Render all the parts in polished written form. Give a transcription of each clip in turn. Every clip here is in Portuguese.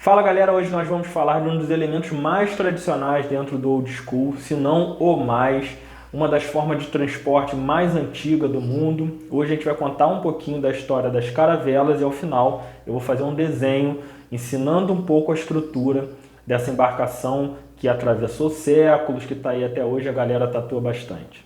Fala galera, hoje nós vamos falar de um dos elementos mais tradicionais dentro do old school, se não o mais, uma das formas de transporte mais antiga do mundo. Hoje a gente vai contar um pouquinho da história das caravelas e ao final eu vou fazer um desenho ensinando um pouco a estrutura dessa embarcação que atravessou séculos, que está aí até hoje, a galera tatua bastante.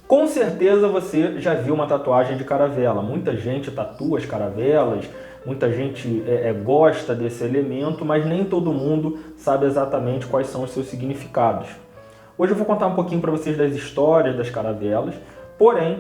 Com certeza você já viu uma tatuagem de caravela. Muita gente tatua as caravelas, muita gente gosta desse elemento, mas nem todo mundo sabe exatamente quais são os seus significados. Hoje eu vou contar um pouquinho para vocês das histórias das caravelas, porém,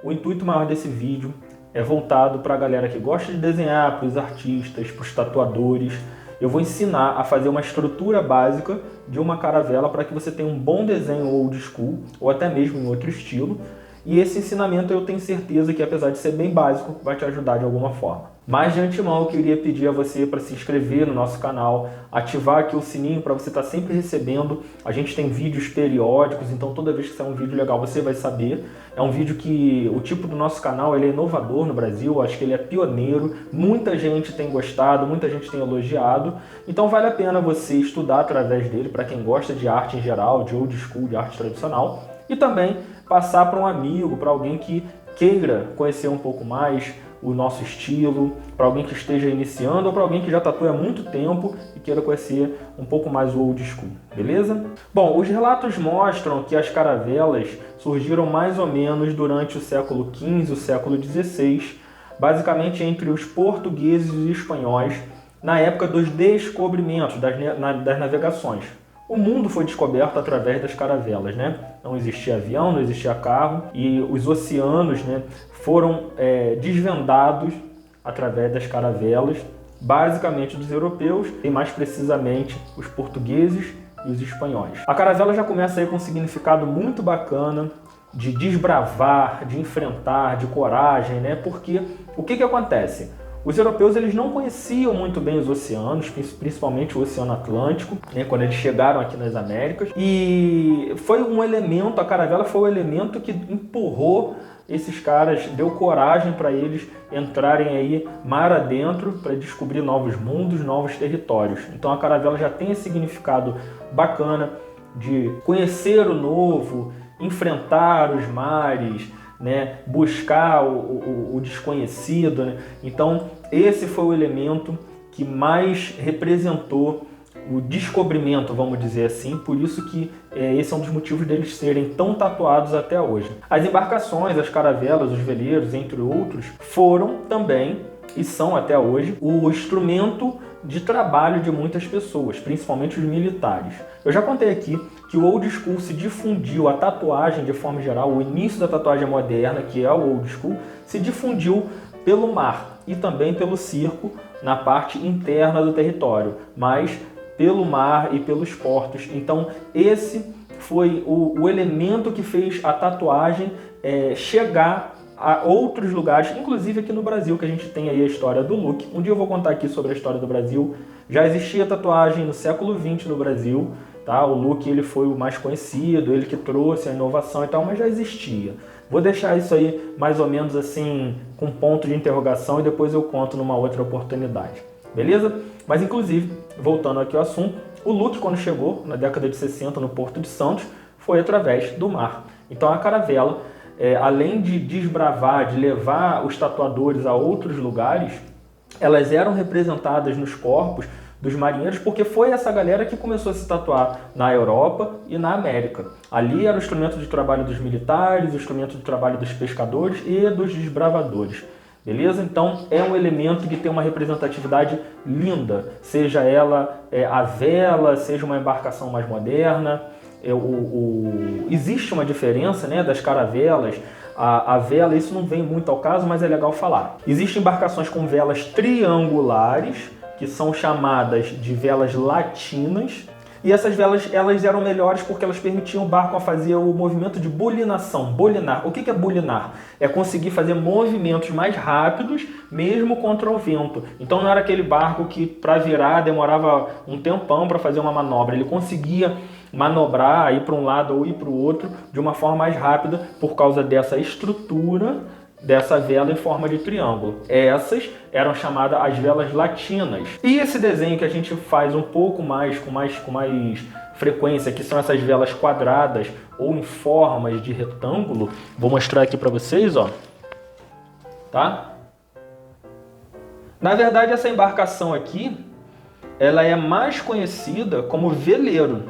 o intuito maior desse vídeo é voltado para a galera que gosta de desenhar, para os artistas, para os tatuadores. Eu vou ensinar a fazer uma estrutura básica de uma caravela para que você tenha um bom desenho old school ou até mesmo em outro estilo. E esse ensinamento eu tenho certeza que, apesar de ser bem básico, vai te ajudar de alguma forma. Mas de antemão eu queria pedir a você para se inscrever no nosso canal, ativar aqui o sininho para você estar sempre recebendo. A gente tem vídeos periódicos, então toda vez que sair um vídeo legal você vai saber. É um vídeo que o tipo do nosso canal ele é inovador no Brasil, acho que ele é pioneiro, muita gente tem gostado, muita gente tem elogiado. Então vale a pena você estudar através dele para quem gosta de arte em geral, de old school, de arte tradicional. E também passar para um amigo, para alguém que queira conhecer um pouco mais o nosso estilo, para alguém que esteja iniciando ou para alguém que já tatua há muito tempo e queira conhecer um pouco mais o old school, beleza? Bom, os relatos mostram que as caravelas surgiram mais ou menos durante o século XV e o século XVI, basicamente entre os portugueses e os espanhóis, na época dos descobrimentos, das navegações. O mundo foi descoberto através das caravelas, né? Não existia avião, não existia carro e os oceanos, né, foram desvendados através das caravelas, basicamente dos europeus e mais precisamente os portugueses e os espanhóis. A caravela já começa aí com um significado muito bacana de desbravar, de enfrentar, de coragem, né? Porque o que acontece? Os europeus eles não conheciam muito bem os oceanos, principalmente o Oceano Atlântico, né, quando eles chegaram aqui nas Américas. E foi um elemento, a caravela foi o elemento que empurrou esses caras, deu coragem para eles entrarem aí mar adentro para descobrir novos mundos, novos territórios. Então a caravela já tem esse significado bacana de conhecer o novo, enfrentar os mares, né, buscar o desconhecido, né? Então esse foi o elemento que mais representou o descobrimento, vamos dizer assim, por isso que esse é um dos motivos deles serem tão tatuados até hoje. As embarcações, as caravelas, os veleiros, entre outros, foram também e são até hoje o instrumento de trabalho de muitas pessoas, principalmente os militares. Eu já contei aqui que o old school se difundiu, a tatuagem de forma geral, o início da tatuagem moderna, que é o old school, se difundiu pelo mar e também pelo circo na parte interna do território, mas pelo mar e pelos portos. Então esse foi o elemento que fez a tatuagem chegar a outros lugares, inclusive aqui no Brasil, que a gente tem aí a história do look. Um dia eu vou contar aqui sobre a história do Brasil. Já existia tatuagem no século XX no Brasil, tá? O look ele foi o mais conhecido, ele que trouxe a inovação e tal, mas já existia. Vou deixar isso aí mais ou menos assim, com ponto de interrogação, e depois eu conto numa outra oportunidade, beleza? Mas inclusive, voltando aqui ao assunto, o look quando chegou na década de 60 no Porto de Santos, foi através do mar. Então a caravela, além de desbravar, de levar os tatuadores a outros lugares, elas eram representadas nos corpos dos marinheiros, porque foi essa galera que começou a se tatuar na Europa e na América. Ali era o instrumento de trabalho dos militares, o instrumento de trabalho dos pescadores e dos desbravadores. Beleza? Então é um elemento que tem uma representatividade linda, seja ela a vela, seja uma embarcação mais moderna. Existe uma diferença, né, das caravelas. A vela, isso não vem muito ao caso, mas é legal falar. Existem embarcações com velas triangulares, que são chamadas de velas latinas. E essas velas elas eram melhores porque elas permitiam o barco a fazer o movimento de bulinação. Bulinar. O que é bulinar? É conseguir fazer movimentos mais rápidos, mesmo contra o vento. Então não era aquele barco que para virar demorava um tempão para fazer uma manobra. Ele conseguia manobrar, ir para um lado ou ir para o outro de uma forma mais rápida por causa dessa estrutura dessa vela em forma de triângulo. Essas eram chamadas as velas latinas. E esse desenho que a gente faz um pouco mais, com mais frequência, que são essas velas quadradas ou em formas de retângulo, vou mostrar aqui para vocês, ó. Tá? Na verdade, essa embarcação aqui, ela é mais conhecida como veleiro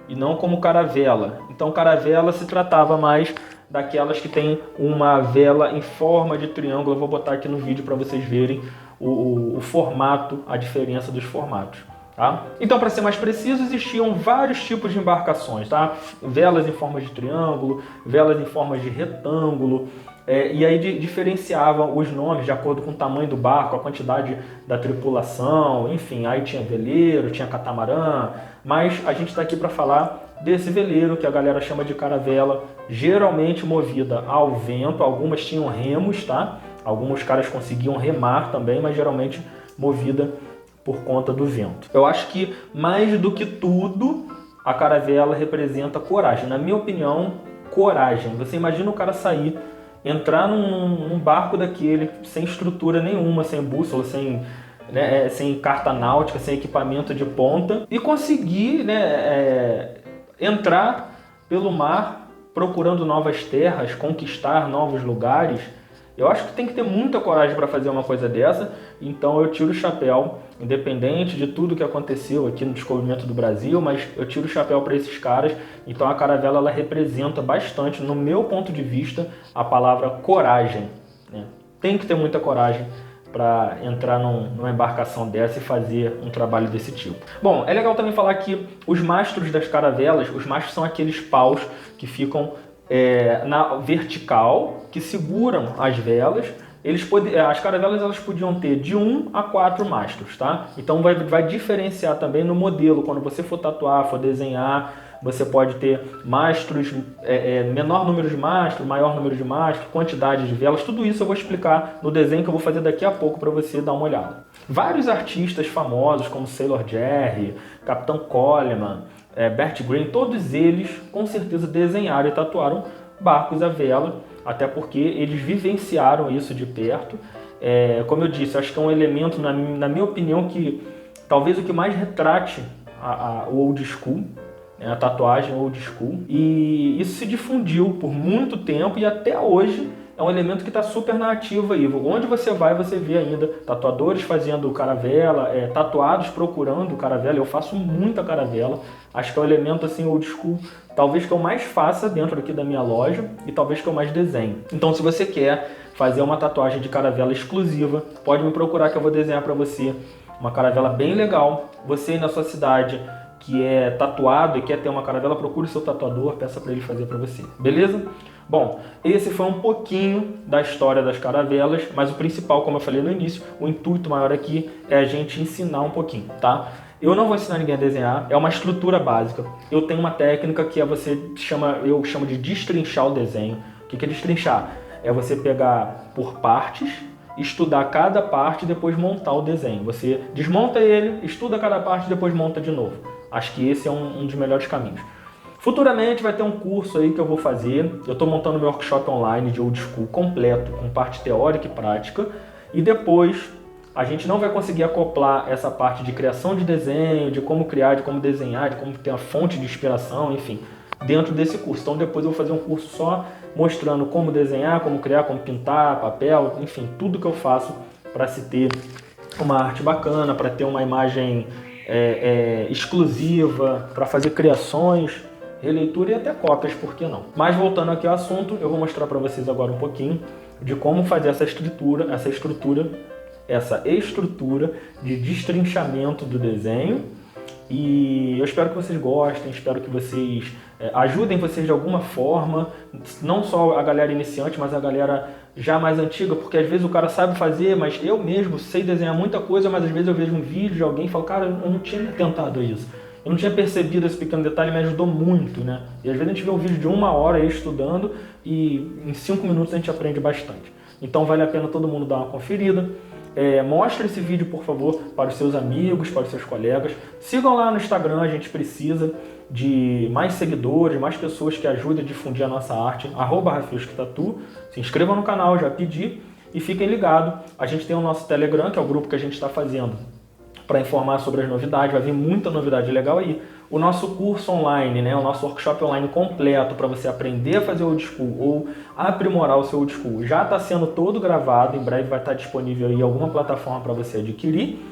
e não como caravela. Então, caravela se tratava mais daquelas que tem uma vela em forma de triângulo. Eu vou botar aqui no vídeo para vocês verem o formato, a diferença dos formatos. Tá? Então, para ser mais preciso, existiam vários tipos de embarcações, tá? Velas em forma de triângulo, velas em forma de retângulo, e aí diferenciavam os nomes de acordo com o tamanho do barco, a quantidade da tripulação, enfim, aí tinha veleiro, tinha catamarã, mas a gente está aqui para falar desse veleiro que a galera chama de caravela, geralmente movida ao vento. Algumas tinham remos, tá? Alguns caras conseguiam remar também, mas geralmente movida por conta do vento. Eu acho que, mais do que tudo, a caravela representa coragem. Na minha opinião, coragem. Você imagina o cara sair, entrar num barco daquele, sem estrutura nenhuma, sem bússola, sem carta náutica, sem equipamento de ponta, e conseguir, entrar pelo mar procurando novas terras, conquistar novos lugares. Eu acho que tem que ter muita coragem para fazer uma coisa dessa, então eu tiro o chapéu, independente de tudo que aconteceu aqui no descobrimento do Brasil, mas eu tiro o chapéu para esses caras. Então a caravela, ela representa bastante, no meu ponto de vista, a palavra coragem, né? Tem que ter muita coragem para entrar numa embarcação dessa e fazer um trabalho desse tipo. Bom, é legal também falar que os mastros das caravelas, os mastros são aqueles paus que ficam na vertical, que seguram as velas. As caravelas, elas podiam ter de 1 a 4 mastros, tá? Então vai diferenciar também no modelo. Quando você for tatuar, for desenhar, você pode ter mastros, menor número de mastros, maior número de mastros, quantidade de velas. Tudo isso eu vou explicar no desenho que eu vou fazer daqui a pouco para você dar uma olhada. Vários artistas famosos, como Sailor Jerry, Capitão Coleman, Bert Green, todos eles com certeza desenharam e tatuaram barcos à vela, até porque eles vivenciaram isso de perto. Como eu disse, acho que é um elemento, na minha opinião, que talvez o que mais retrate o old school, a tatuagem old school, e isso se difundiu por muito tempo e até hoje é um elemento que está super na ativa aí. Onde você vai, você vê ainda tatuadores fazendo caravela, tatuados procurando caravela. Eu faço muita caravela. Acho que é um elemento assim old school, talvez que eu mais faça dentro aqui da minha loja e talvez que eu mais desenho. Então, se você quer fazer uma tatuagem de caravela exclusiva, pode me procurar que eu vou desenhar para você uma caravela bem legal. Você aí na sua cidade que é tatuado e quer ter uma caravela, procure seu tatuador, peça para ele fazer para você. Beleza? Bom, esse foi um pouquinho da história das caravelas, mas o principal, como eu falei no início, o intuito maior aqui é a gente ensinar um pouquinho, tá? Eu não vou ensinar ninguém a desenhar, é uma estrutura básica. Eu tenho uma técnica que eu chamo de destrinchar o desenho. O que é destrinchar? É você pegar por partes, estudar cada parte e depois montar o desenho. Você desmonta ele, estuda cada parte e depois monta de novo. Acho que esse é um dos melhores caminhos. Futuramente vai ter um curso aí que eu vou fazer. Eu estou montando meu workshop online de old school completo, com parte teórica e prática. E depois a gente não vai conseguir acoplar essa parte de criação de desenho, de como criar, de como desenhar, de como ter a fonte de inspiração, enfim, dentro desse curso. Então depois eu vou fazer um curso só mostrando como desenhar, como criar, como pintar, papel, enfim, tudo que eu faço para se ter uma arte bacana, para ter uma imagem exclusiva, para fazer criações, releitura e até cópias, por que não? Mas voltando aqui ao assunto, eu vou mostrar para vocês agora um pouquinho de como fazer essa estrutura de destrinchamento do desenho. E eu espero que vocês gostem, espero que vocês ajudem vocês de alguma forma, não só a galera iniciante, mas a galera já mais antiga, porque às vezes o cara sabe fazer, mas eu mesmo sei desenhar muita coisa, mas às vezes eu vejo um vídeo de alguém e falo, cara, eu não tinha tentado isso. Eu não tinha percebido esse pequeno detalhe, me ajudou muito, né? E às vezes a gente vê um vídeo de 1 hora aí estudando e em 5 minutos a gente aprende bastante. Então vale a pena todo mundo dar uma conferida. Mostre esse vídeo, por favor, para os seus amigos, para os seus colegas. Sigam lá no Instagram, a gente precisa. de mais seguidores, mais pessoas que ajudem a difundir a nossa arte, @rafiuskitatu. Se inscrevam no canal, já pedi, e fiquem ligados. A gente tem o nosso Telegram, que é o grupo que a gente está fazendo para informar sobre as novidades, vai vir muita novidade legal aí. O nosso curso online, né, o nosso workshop online completo para você aprender a fazer old school ou aprimorar o seu old school, já está sendo todo gravado, em breve vai estar disponível aí em alguma plataforma para você adquirir.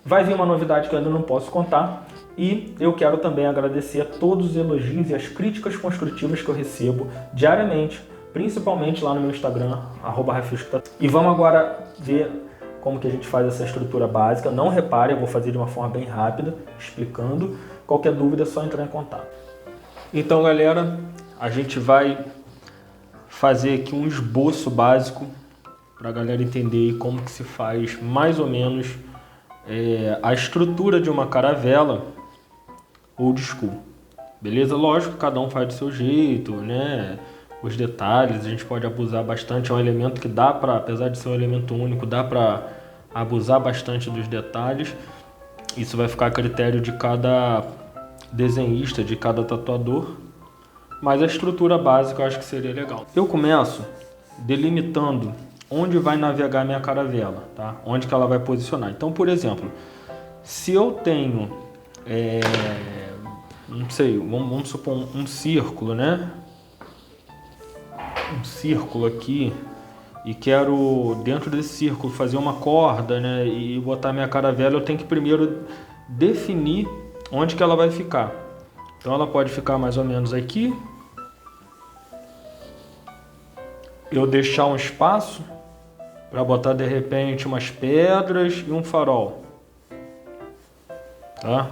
Vai vir uma novidade que eu ainda não posso contar, e eu quero também agradecer a todos os elogios e as críticas construtivas que eu recebo diariamente, principalmente lá no meu Instagram, @rafiuskitatu. E vamos agora ver como que a gente faz essa estrutura básica. Não repare, eu vou fazer de uma forma bem rápida, explicando. Qualquer dúvida é só entrar em contato. Então, galera, a gente vai fazer aqui um esboço básico para a galera entender como que se faz mais ou menos a estrutura de uma caravela old school. Beleza? Lógico que cada um faz do seu jeito, né? Os detalhes, a gente pode abusar bastante, é um elemento que dá para, apesar de ser um elemento único, dá para abusar bastante dos detalhes. Isso vai ficar a critério de cada desenhista, de cada tatuador, mas a estrutura básica eu acho que seria legal. Eu começo delimitando onde vai navegar minha caravela, tá? Onde que ela vai posicionar. Então, por exemplo, se eu tenho, não sei, vamos supor um círculo, né? Um círculo aqui, e quero dentro desse círculo fazer uma corda, né, e botar minha caravela, eu tenho que primeiro definir onde que ela vai ficar. Então ela pode ficar mais ou menos aqui, eu deixar um espaço para botar de repente umas pedras e um farol, tá?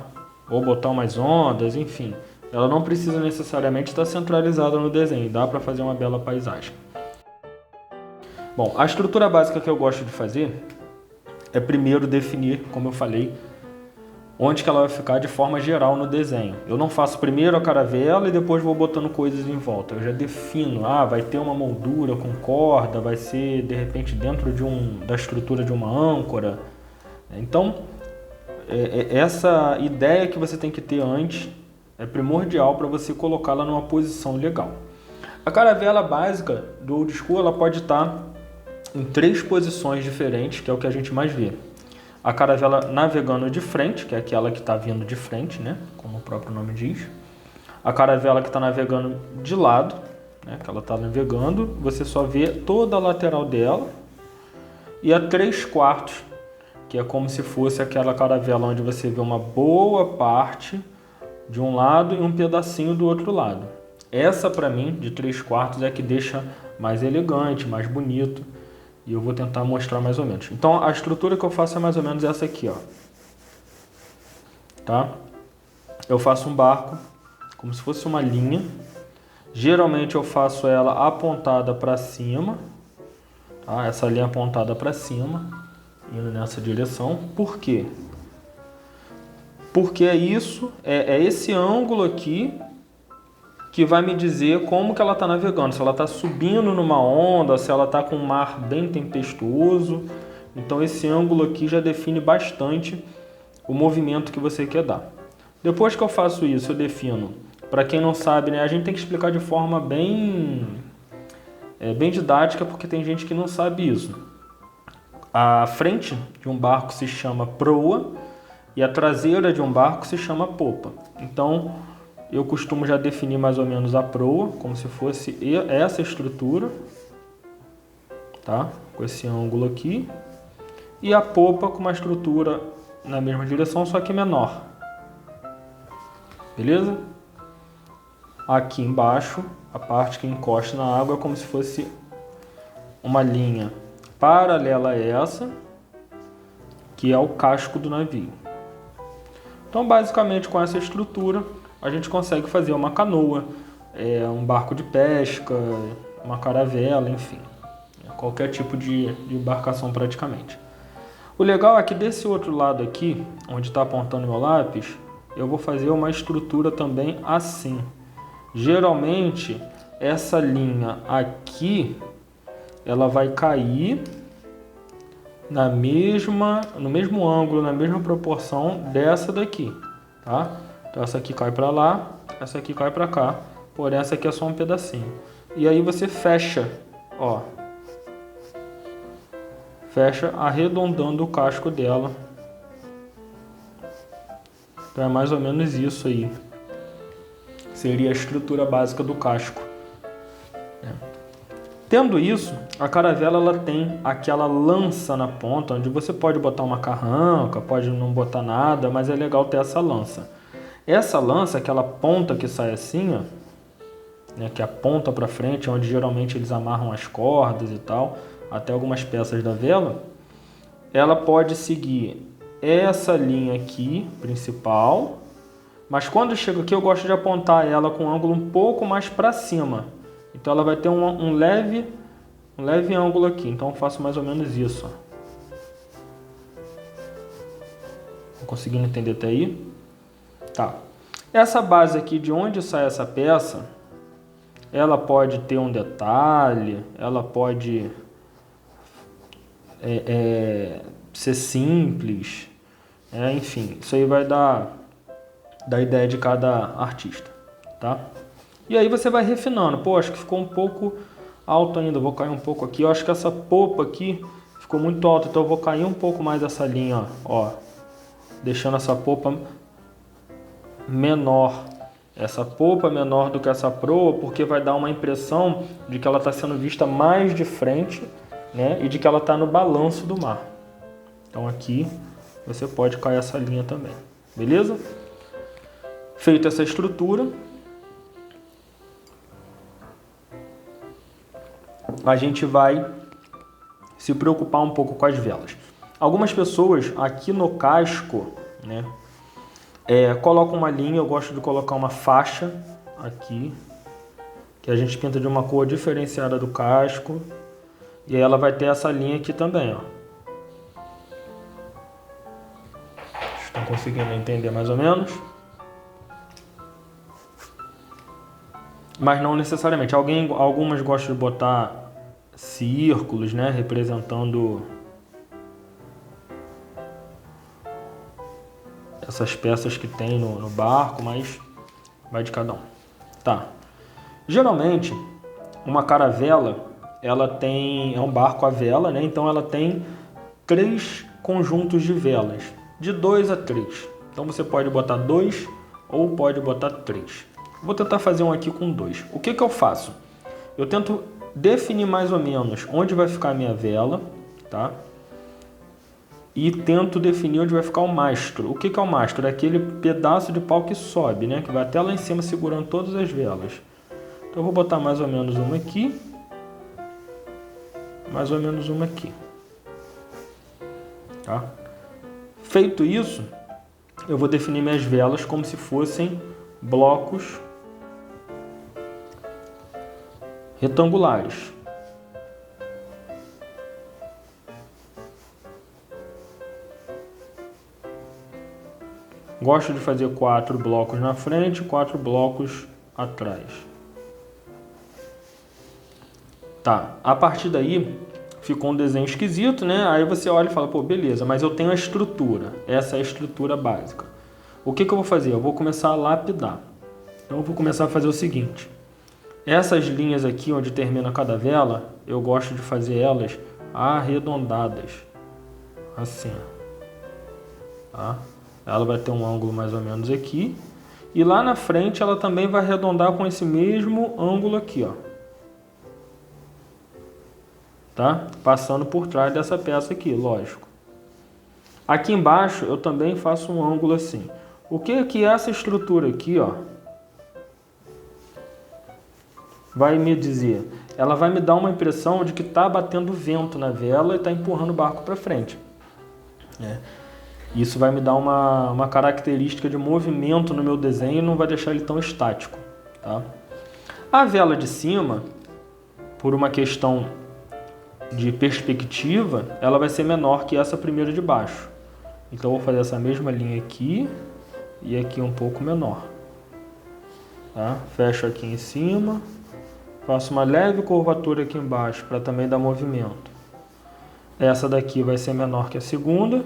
Ou botar umas ondas, enfim. Ela não precisa necessariamente estar centralizada no desenho, dá para fazer uma bela paisagem. Bom, a estrutura básica que eu gosto de fazer é primeiro definir, como eu falei, onde que ela vai ficar de forma geral no desenho. Eu não faço primeiro a caravela e depois vou botando coisas em volta. Eu já defino, vai ter uma moldura com corda, vai ser de repente dentro da estrutura de uma âncora. Então, essa ideia que você tem que ter antes é primordial para você colocá-la numa posição legal. A caravela básica do old school, ela pode estar em 3 posições diferentes, que é o que a gente mais vê. A caravela navegando de frente, que é aquela que está vindo de frente, né? Como o próprio nome diz. A caravela que está navegando de lado, né? Que ela está navegando, você só vê toda a lateral dela. E a 3/4, que é como se fosse aquela caravela onde você vê uma boa parte de um lado e um pedacinho do outro lado. Essa, para mim, de 3/4 é que deixa mais elegante, mais bonito. E eu vou tentar mostrar mais ou menos. Então, a estrutura que eu faço é mais ou menos essa aqui, ó. Tá? Eu faço um barco, como se fosse uma linha. Geralmente eu faço ela apontada para cima. Tá? Essa linha apontada para cima, indo nessa direção. Por quê? Porque é esse ângulo aqui que vai me dizer como que ela está navegando, se ela está subindo numa onda, se ela está com um mar bem tempestuoso. Então esse ângulo aqui já define bastante o movimento que você quer dar. Depois que eu faço isso, eu defino, para quem não sabe, né, a gente tem que explicar de forma bem didática, porque tem gente que não sabe isso. A frente de um barco se chama proa e a traseira de um barco se chama popa. Então, eu costumo já definir mais ou menos a proa, como se fosse essa estrutura, tá? Com esse ângulo aqui. E a popa com uma estrutura na mesma direção, só que menor. Beleza? Aqui embaixo, a parte que encosta na água é como se fosse uma linha paralela a essa, que é o casco do navio. Então, basicamente, com essa estrutura, a gente consegue fazer uma canoa, um barco de pesca, uma caravela, enfim. Qualquer tipo de embarcação praticamente. O legal é que desse outro lado aqui, onde está apontando meu lápis, eu vou fazer uma estrutura também assim. Geralmente, essa linha aqui, ela vai cair no mesmo ângulo, na mesma proporção dessa daqui, tá? Então essa aqui cai para lá, essa aqui cai para cá, porém essa aqui é só um pedacinho. E aí você fecha, ó. Fecha arredondando o casco dela. Então é mais ou menos isso aí. Seria a estrutura básica do casco. Tendo isso, a caravela ela tem aquela lança na ponta, onde você pode botar uma carranca, pode não botar nada, mas é legal ter essa lança. Essa lança, aquela ponta que sai assim, ó, né, que aponta para frente, onde geralmente eles amarram as cordas e tal, até algumas peças da vela, ela pode seguir essa linha aqui, principal, mas quando chega aqui eu gosto de apontar ela com um ângulo um pouco mais para cima. Então ela vai ter um leve ângulo aqui, então eu faço mais ou menos isso. Estão conseguindo entender até aí? Tá. Essa base aqui, de onde sai essa peça, ela pode ter um detalhe, ela pode ser simples, enfim, isso aí vai dar ideia de cada artista, tá? E aí você vai refinando. Pô, acho que ficou um pouco alto ainda, vou cair um pouco aqui. Eu acho que essa polpa aqui ficou muito alta, então eu vou cair um pouco mais essa linha, ó. Deixando essa polpa menor. Essa polpa menor do que essa proa, porque vai dar uma impressão de que ela está sendo vista mais de frente, né? E de que ela está no balanço do mar. Então aqui você pode cair essa linha também, beleza? Feita essa estrutura, a gente vai se preocupar um pouco com as velas. Algumas pessoas aqui no casco, né, colocam uma linha. Eu gosto de colocar uma faixa aqui, que a gente pinta de uma cor diferenciada do casco, e aí ela vai ter essa linha aqui também, ó. Estão conseguindo entender mais ou menos? Mas não necessariamente. Algumas gostam de botar círculos, né, representando essas peças que tem no barco, mas vai de cada um. Tá. Geralmente, uma caravela, ela tem, é um barco à vela, né? Então ela tem 3 conjuntos de velas, de 2 a 3. Então você pode botar 2 ou pode botar 3. Vou tentar fazer um aqui com 2. O que eu faço? Eu tento definir mais ou menos onde vai ficar a minha vela, tá? E tento definir onde vai ficar o mastro. O que é o mastro? É aquele pedaço de pau que sobe, né? Que vai até lá em cima segurando todas as velas. Então eu vou botar mais ou menos uma aqui. Mais ou menos uma aqui. Tá? Feito isso, eu vou definir minhas velas como se fossem blocos retangulares. Gosto de fazer 4 blocos na frente, 4 blocos atrás. Tá, a partir daí ficou um desenho esquisito, né? Aí você olha e fala, pô, beleza, mas eu tenho a estrutura. Essa é a estrutura básica. O que eu vou fazer? Eu vou começar a lapidar. Então eu vou começar a fazer o seguinte. Essas linhas aqui onde termina cada vela, eu gosto de fazer elas arredondadas. Assim, tá? Ela vai ter um ângulo mais ou menos aqui. E lá na frente ela também vai arredondar com esse mesmo ângulo aqui, ó. Tá? Passando por trás dessa peça aqui, lógico. Aqui embaixo eu também faço um ângulo assim. O que é essa estrutura aqui, ó? Vai me dizer, ela vai me dar uma impressão de que está batendo vento na vela e está empurrando o barco para frente. Isso vai me dar uma característica de movimento no meu desenho e não vai deixar ele tão estático. Tá? A vela de cima, por uma questão de perspectiva, ela vai ser menor que essa primeira de baixo. Então eu vou fazer essa mesma linha aqui e aqui um pouco menor. Tá? Fecho aqui em cima. Faço uma leve curvatura aqui embaixo para também dar movimento. Essa daqui vai ser menor que a segunda.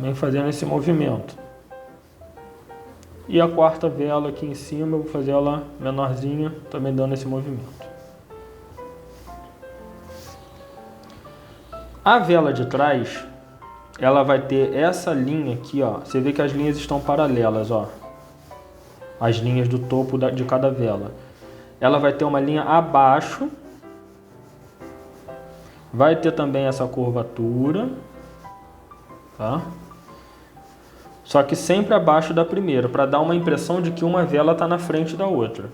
Vem fazendo esse movimento. E a quarta vela aqui em cima, eu vou fazer ela menorzinha, também dando esse movimento. A vela de trás, ela vai ter essa linha aqui, ó. Você vê que as linhas estão paralelas, ó. As linhas do topo de cada vela. Ela vai ter uma linha abaixo. Vai ter também essa curvatura, tá? Só que sempre abaixo da primeira, para dar uma impressão de que uma vela está na frente da outra.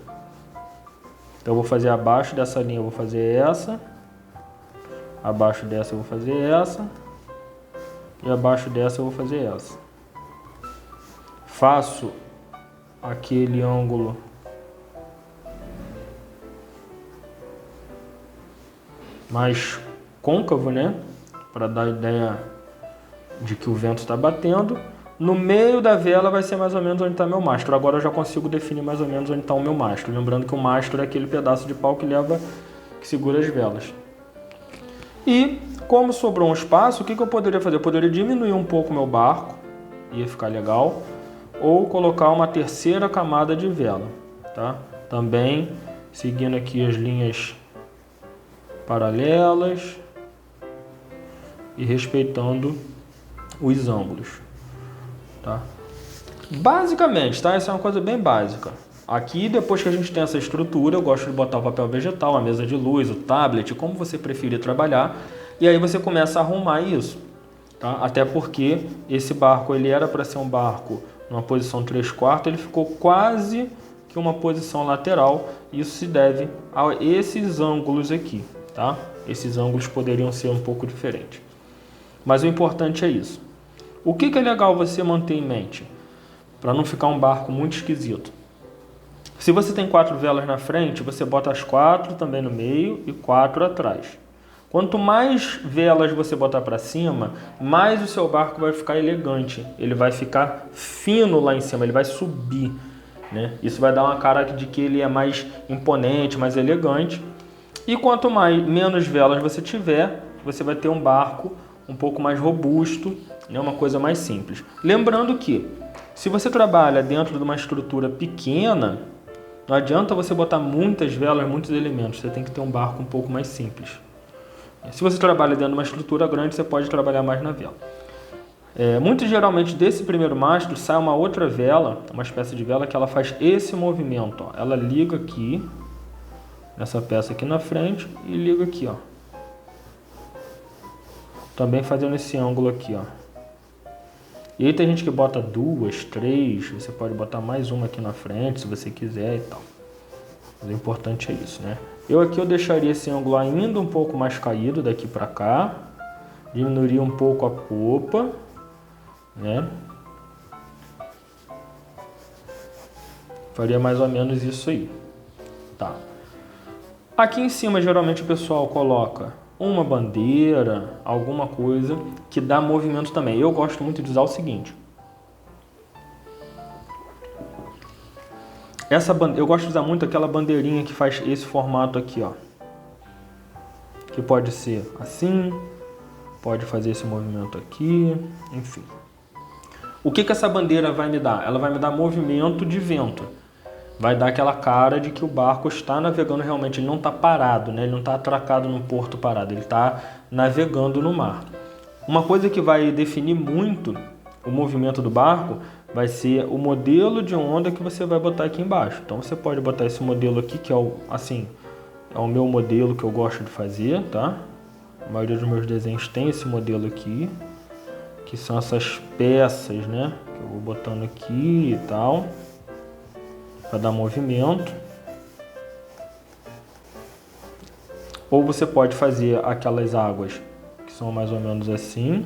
Então eu vou fazer abaixo dessa linha, eu vou fazer essa. Abaixo dessa eu vou fazer essa. E abaixo dessa eu vou fazer essa. Faço aquele ângulo mais côncavo, né? Para dar a ideia de que o vento está batendo. No meio da vela vai ser mais ou menos onde está meu mastro. Agora eu já consigo definir mais ou menos onde está o meu mastro. Lembrando que o mastro é aquele pedaço de pau que segura as velas. E como sobrou um espaço, o que eu poderia fazer? Eu poderia diminuir um pouco meu barco, ia ficar legal, ou colocar uma terceira camada de vela, tá? Também seguindo aqui as linhas paralelas e respeitando os ângulos, tá? Basicamente, tá? Essa é uma coisa bem básica. Aqui, depois que a gente tem essa estrutura, eu gosto de botar o papel vegetal, a mesa de luz, o tablet, como você preferir trabalhar. E aí você começa a arrumar isso, tá? Até porque esse barco, ele era para ser um barco numa posição 3/4, ele ficou quase que uma posição lateral. Isso se deve a esses ângulos aqui, tá? Esses ângulos poderiam ser um pouco diferentes. Mas o importante é isso. O que é legal você manter em mente? Para não ficar um barco muito esquisito. Se você tem 4 velas na frente, você bota as 4 também no meio e 4 atrás. Quanto mais velas você botar para cima, mais o seu barco vai ficar elegante. Ele vai ficar fino lá em cima, ele vai subir, né? Isso vai dar uma cara de que ele é mais imponente, mais elegante. E quanto menos velas você tiver, você vai ter um barco um pouco mais robusto, né? Uma coisa mais simples. Lembrando que, se você trabalha dentro de uma estrutura pequena, não adianta você botar muitas velas, muitos elementos. Você tem que ter um barco um pouco mais simples. Se você trabalha dentro de uma estrutura grande, você pode trabalhar mais na vela. Muito geralmente desse primeiro mastro sai uma outra vela, uma espécie de vela que ela faz esse movimento. Ó. Ela liga aqui, nessa peça aqui na frente, e liga aqui, ó. Também fazendo esse ângulo aqui, ó. E aí tem gente que bota 2, 3, você pode botar mais uma aqui na frente, se você quiser e tal. Mas o importante é isso, né? Eu deixaria esse ângulo ainda um pouco mais caído daqui para cá. Diminuiria um pouco a popa, né? Faria mais ou menos isso aí. Tá. Aqui em cima, geralmente o pessoal coloca uma bandeira, alguma coisa que dá movimento também. Eu gosto muito de usar o seguinte. Eu gosto de usar muito aquela bandeirinha que faz esse formato aqui, ó. Que pode ser assim, pode fazer esse movimento aqui, enfim. O que essa bandeira vai me dar? Ela vai me dar movimento de vento. Vai dar aquela cara de que o barco está navegando realmente, ele não está parado, né? Ele não está atracado num porto parado, ele está navegando no mar. Uma coisa que vai definir muito o movimento do barco vai ser o modelo de onda que você vai botar aqui embaixo. Então você pode botar esse modelo aqui, que é o meu modelo que eu gosto de fazer, tá? A maioria dos meus desenhos tem esse modelo aqui, que são essas peças, né? Que eu vou botando aqui e tal, para dar movimento. Ou você pode fazer aquelas águas que são mais ou menos assim,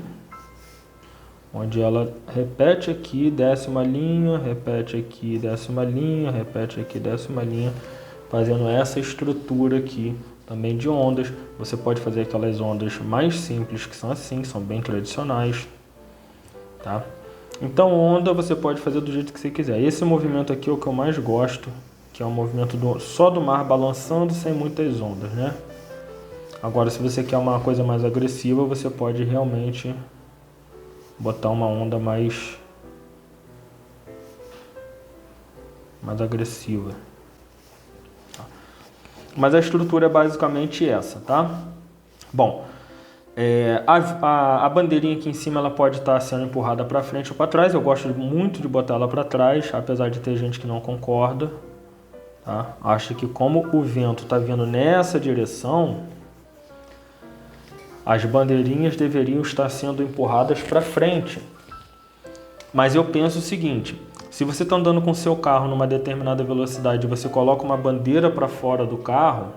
onde ela repete aqui, desce uma linha, repete aqui, desce uma linha, repete aqui, desce uma linha, fazendo essa estrutura aqui também de ondas. Você pode fazer aquelas ondas mais simples que são assim, que são bem tradicionais, tá? Então onda você pode fazer do jeito que você quiser. Esse movimento aqui é o que eu mais gosto, que é um movimento só do mar balançando sem muitas ondas, né? Agora, se você quer uma coisa mais agressiva, você pode realmente botar uma onda mais agressiva. Mas a estrutura é basicamente essa, tá? Bom, a bandeirinha aqui em cima ela pode estar sendo empurrada para frente ou para trás. Eu gosto muito de botar ela para trás, apesar de ter gente que não concorda. Tá? Acho que como o vento está vindo nessa direção, as bandeirinhas deveriam estar sendo empurradas para frente. Mas eu penso o seguinte: se você está andando com o seu carro numa determinada velocidade e você coloca uma bandeira para fora do carro,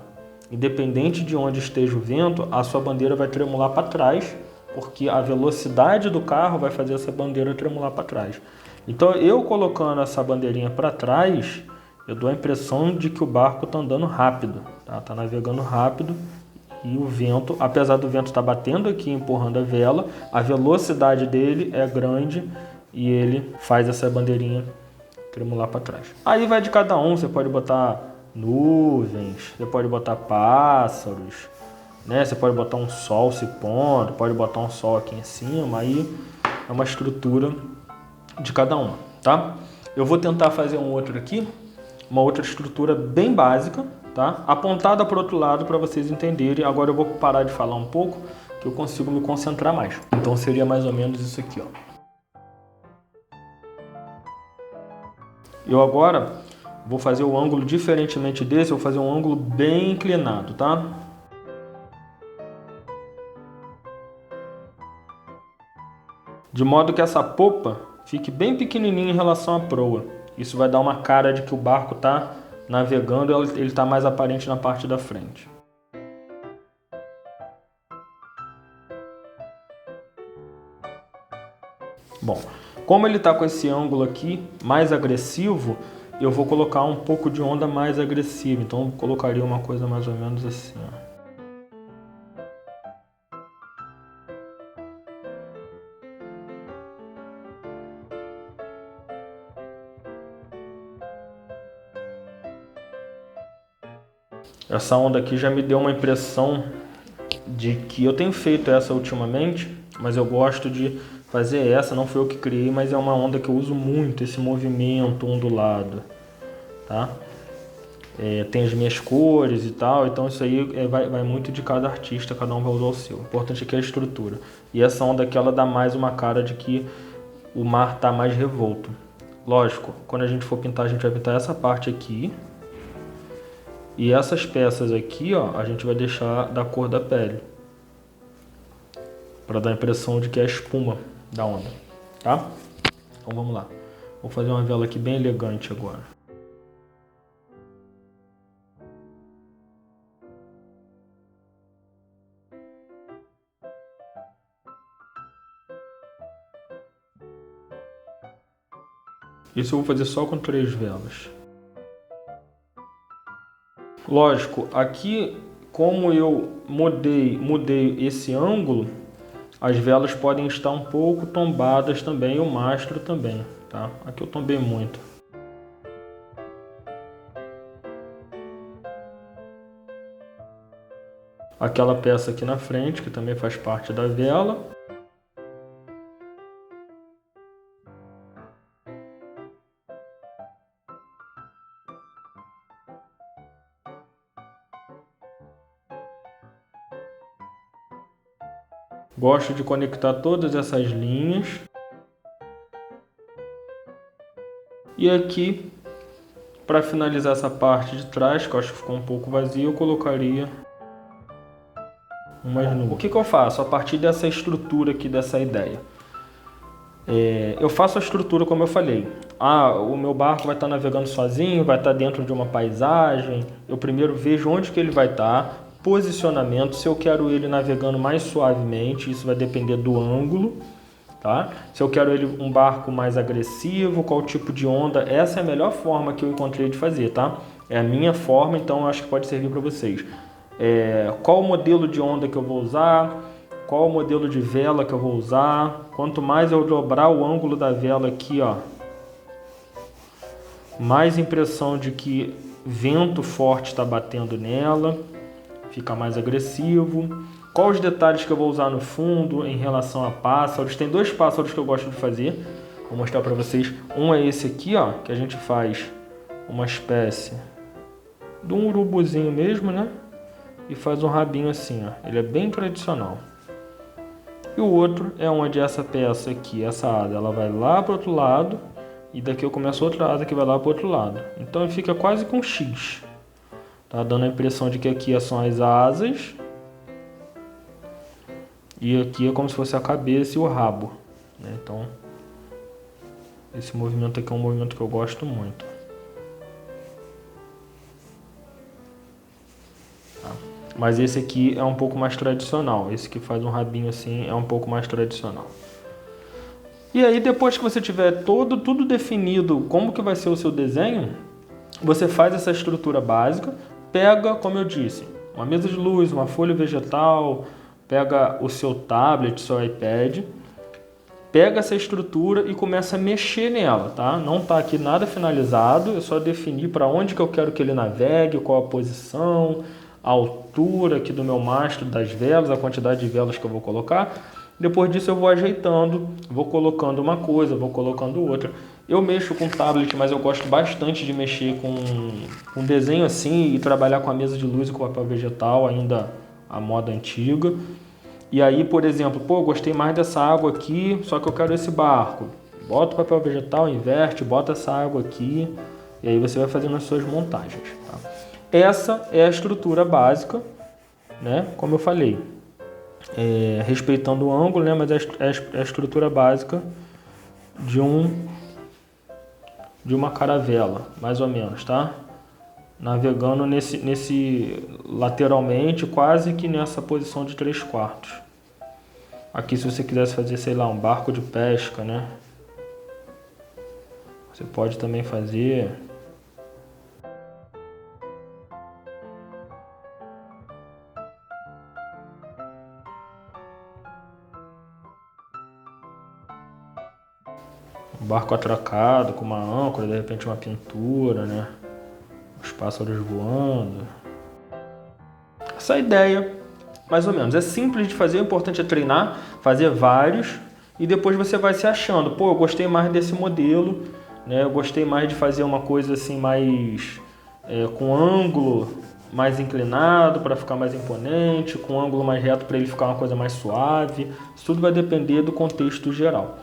independente de onde esteja o vento, a sua bandeira vai tremular para trás, porque a velocidade do carro vai fazer essa bandeira tremular para trás. Então, eu colocando essa bandeirinha para trás, eu dou a impressão de que o barco está andando rápido, tá navegando rápido, e o vento, apesar do vento estar batendo aqui, empurrando a vela, a velocidade dele é grande e ele faz essa bandeirinha tremular para trás. Aí vai de cada um, você pode botar nuvens, você pode botar pássaros, né? Você pode botar um sol se pondo, pode botar um sol aqui em cima, aí é uma estrutura de cada uma, tá? Eu vou tentar fazer um outro aqui, uma outra estrutura bem básica, tá? Apontada para o outro lado para vocês entenderem. Agora eu vou parar de falar um pouco, que eu consigo me concentrar mais. Então seria mais ou menos isso aqui, ó. Eu agora vou fazer o ângulo diferentemente desse, eu vou fazer um ângulo bem inclinado, tá? De modo que essa popa fique bem pequenininha em relação à proa. Isso vai dar uma cara de que o barco está navegando e ele está mais aparente na parte da frente. Bom, como ele está com esse ângulo aqui mais agressivo, eu vou colocar um pouco de onda mais agressiva. Então eu colocaria uma coisa mais ou menos assim, ó. Essa onda aqui já me deu uma impressão de que eu tenho feito essa ultimamente, mas eu gosto de fazer essa, não foi eu que criei, mas é uma onda que eu uso muito, esse movimento ondulado, tá? Tem as minhas cores e tal, então isso aí vai muito de cada artista, cada um vai usar o seu. O importante aqui é a estrutura. E essa onda aqui, ela dá mais uma cara de que o mar está mais revolto. Lógico, quando a gente for pintar, a gente vai pintar essa parte aqui. E essas peças aqui, ó, a gente vai deixar da cor da pele, para dar a impressão de que é a espuma da onda, tá? Então vamos lá. Vou fazer uma vela aqui bem elegante agora. Isso eu vou fazer só com 3 velas. Lógico, aqui como eu mudei esse ângulo, as velas podem estar um pouco tombadas também, o mastro também, tá? Aqui eu tombei muito. Aquela peça aqui na frente, que também faz parte da vela. Gosto de conectar todas essas linhas. E aqui, para finalizar essa parte de trás, que eu acho que ficou um pouco vazio, eu colocaria umas nuvens. O que eu faço a partir dessa estrutura aqui, dessa ideia? Eu faço a estrutura como eu falei. O meu barco vai estar navegando sozinho, vai estar dentro de uma paisagem. Eu primeiro vejo onde que ele vai estar. Posicionamento, se eu quero ele navegando mais suavemente, isso vai depender do ângulo, tá? Se eu quero ele um barco mais agressivo, qual tipo de onda, essa é a melhor forma que eu encontrei de fazer, tá? É a minha forma, então eu acho que pode servir para vocês. Qual o modelo de onda que eu vou usar, qual o modelo de vela que eu vou usar, quanto mais eu dobrar o ângulo da vela aqui, ó, mais impressão de que vento forte está batendo nela. fica mais agressivo. Quais os detalhes que eu vou usar no fundo em relação a pássaros? Tem 2 pássaros que eu gosto de fazer. Vou mostrar para vocês. Um é esse aqui, ó, que a gente faz uma espécie de um urubuzinho mesmo, né? E faz um rabinho assim, ó. Ele é bem tradicional. E o outro é onde essa peça aqui, essa asa, ela vai lá para o outro lado. E daqui eu começo outra asa que vai lá para o outro lado. Então ele fica quase com um X. Tá dando a impressão de que aqui são as asas. E aqui é como se fosse a cabeça e o rabo, né? Então, esse movimento aqui é um movimento que eu gosto muito. Tá? Mas esse aqui é um pouco mais tradicional. Esse que faz um rabinho assim é um pouco mais tradicional. E aí, depois que você tiver tudo definido como que vai ser o seu desenho, você faz essa estrutura básica, pega, como eu disse, uma mesa de luz, uma folha vegetal, pega o seu tablet, seu iPad, pega essa estrutura e começa a mexer nela, tá? Não está aqui nada finalizado, eu só defini para onde que eu quero que ele navegue, qual a posição, a altura aqui do meu mastro das velas, a quantidade de velas que eu vou colocar. Depois disso eu vou ajeitando, vou colocando uma coisa, vou colocando outra. Eu mexo com tablet, mas eu gosto bastante de mexer com desenho assim e trabalhar com a mesa de luz e com o papel vegetal, ainda a moda antiga. E aí, por exemplo, pô, gostei mais dessa água aqui, só que eu quero esse barco. Bota o papel vegetal, inverte, bota essa água aqui, e aí você vai fazendo as suas montagens. Tá? Essa é a estrutura básica, né? Como eu falei. Respeitando o ângulo, né? Mas é a estrutura básica de uma caravela, mais ou menos, tá? Navegando nesse lateralmente, quase que nessa posição de 3/4. Aqui, se você quisesse fazer, sei lá, um barco de pesca, né? Você pode também fazer. Um barco atracado com uma âncora, de repente uma pintura, né? Os pássaros voando. Essa ideia, mais ou menos, é simples de fazer, o importante é treinar, fazer vários e depois você vai se achando. Pô, eu gostei mais desse modelo, né? Eu gostei mais de fazer uma coisa assim mais com ângulo mais inclinado para ficar mais imponente, com ângulo mais reto para ele ficar uma coisa mais suave. Isso tudo vai depender do contexto geral.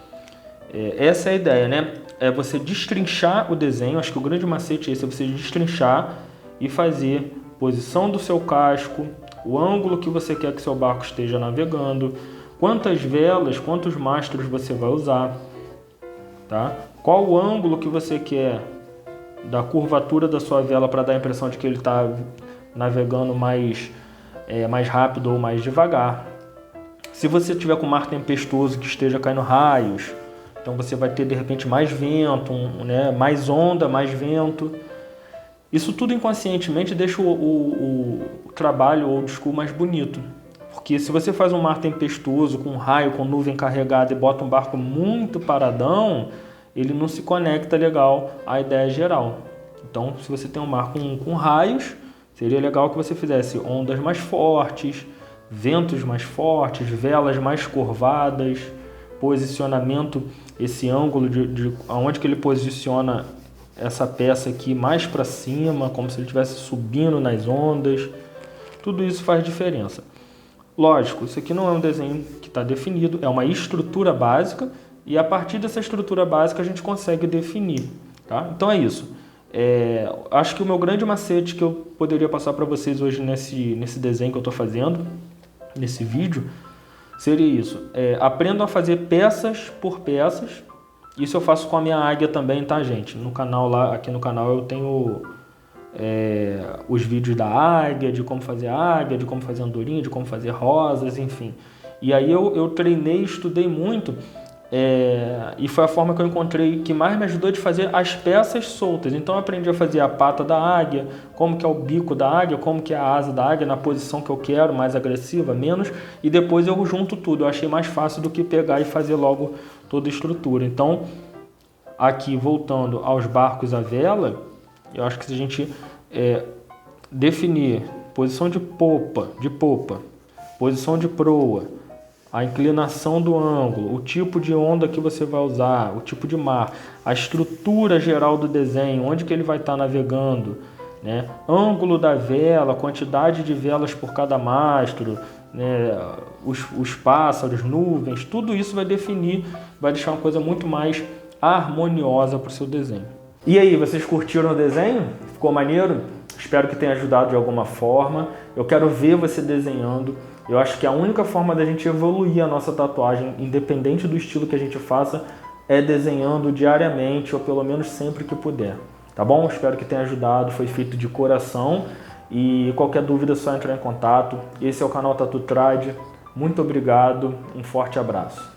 Essa é a ideia, né? É você destrinchar o desenho. Acho que o grande macete é esse, é você destrinchar e fazer posição do seu casco, o ângulo que você quer que seu barco esteja navegando, quantas velas, quantos mastros você vai usar, tá? Qual o ângulo que você quer da curvatura da sua vela para dar a impressão de que ele está navegando mais rápido ou mais devagar. Se você tiver com mar tempestuoso que esteja caindo raios, então você vai ter de repente mais vento, né? Mais onda, mais vento. Isso tudo inconscientemente deixa o trabalho old school mais bonito. Porque se você faz um mar tempestuoso, com raio, com nuvem carregada e bota um barco muito paradão, ele não se conecta legal à ideia geral. Então, se você tem um mar com raios, seria legal que você fizesse ondas mais fortes, ventos mais fortes, velas mais curvadas, posicionamento, esse ângulo de aonde que ele posiciona essa peça aqui mais para cima, como se ele estivesse subindo nas ondas. Tudo isso faz diferença. Lógico, isso aqui não é um desenho que está definido, é uma estrutura básica e a partir dessa estrutura básica a gente consegue definir. Tá? Então é isso. Acho que o meu grande macete que eu poderia passar para vocês hoje nesse desenho que eu estou fazendo, nesse vídeo, seria isso. Aprendam a fazer peças por peças. Isso eu faço com a minha águia também, tá, gente? No canal aqui no canal eu tenho os vídeos da águia, de como fazer águia, de como fazer andorinha, de como fazer rosas, enfim. E aí eu treinei, estudei muito, e foi a forma que eu encontrei que mais me ajudou de fazer as peças soltas. Então eu aprendi a fazer a pata da águia, como que é o bico da águia, como que é a asa da águia, na posição que eu quero, mais agressiva, menos, e depois eu junto tudo. Eu achei mais fácil do que pegar e fazer logo toda a estrutura. Então, aqui voltando aos barcos à vela, eu acho que se a gente definir posição de popa, posição de proa, a inclinação do ângulo, o tipo de onda que você vai usar, o tipo de mar, a estrutura geral do desenho, onde que ele vai estar navegando, né? Ângulo da vela, quantidade de velas por cada mastro, né? Os pássaros, nuvens, tudo isso vai definir, vai deixar uma coisa muito mais harmoniosa para o seu desenho. E aí, vocês curtiram o desenho? Ficou maneiro? Espero que tenha ajudado de alguma forma. Eu quero ver você desenhando. Eu acho que a única forma da gente evoluir a nossa tatuagem, independente do estilo que a gente faça, é desenhando diariamente ou pelo menos sempre que puder. Tá bom? Espero que tenha ajudado. Foi feito de coração. E qualquer dúvida é só entrar em contato. Esse é o canal Tatu Trad. Muito obrigado. Um forte abraço.